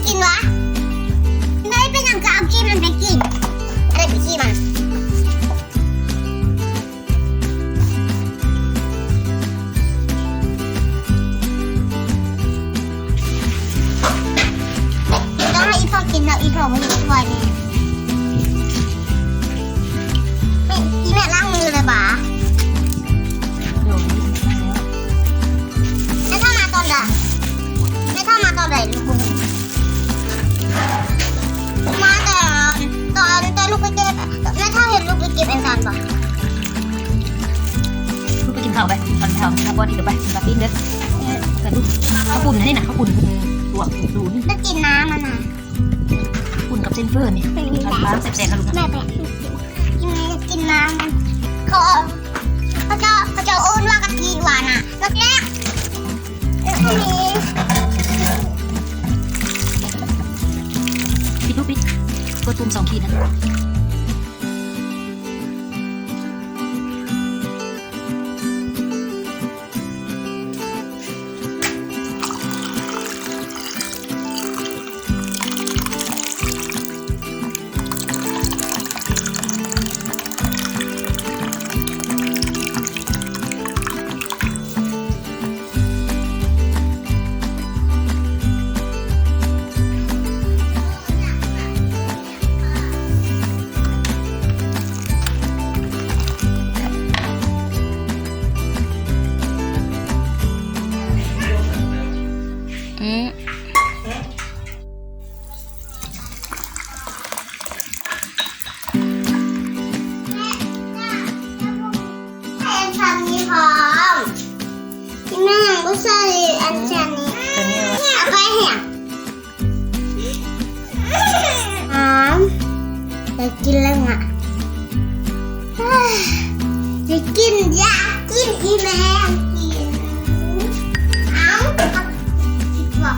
กินวะได้เป็นอย่างจะเอากินมันไปกินอะไรไปกินมันต้องให้อีพ่อกินแล้วอีพ่อไม่กินด้วยนี่อีแม่ล้างมือเลยบ่าไม่เข้ามาตอนใดไม่เข้ามาตอนใดลูกมาแต่ตอนลูกไปเก็บไม่เข้าเห็นลูกไปเก็บเองกันป่ะลูกไปกินข้าวไปตอนเช้าข้าวป้อนอีกไปกินกับปิ้งเด้อกันลูกข้าวปุ่นนี่นะข้าวปุ่นลวกดูนี่ จะกินน้ำมันนะ ปุ่นกับเส้นเฟื่อนนี่ร้านแซ่บๆกันลูกนะ แม่ไปยังไงจะกินน้ำมันเขาจะอ้วนว่ากะทิหวานอ่ะแล้วแกแล้วก็มี ปิดลูกปิดกดปุ่ม2 ขีดนะแม่ก็ใส่อันชันนี้ไปเหี้ยจะกินแล้วอ่ะจะกินอยากกินอีแม่กินเอาคิดว่า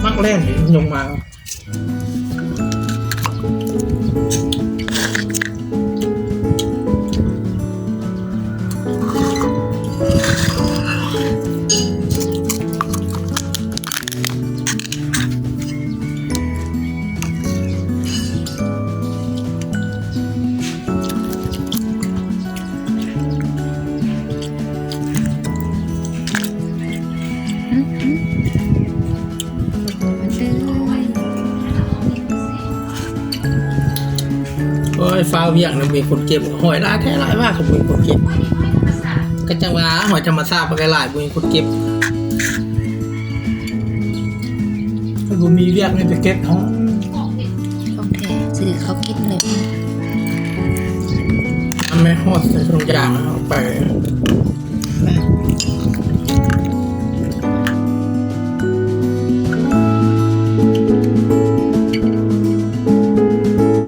มักแรงนี่ยงมา ฟ้าเวียงนะมีคนเก็บหอยลายแท้หลายว่าเขามีคนเก็บก็จังว่าหอยธรรมชาติมันก็หลายมีคนเก็บถ้าผมมีเวียงนี่จะเก็บท้อง โอเคสื่อเขากินเลย ทำไม่ฮอดใส่ตรงยางเอาไป มา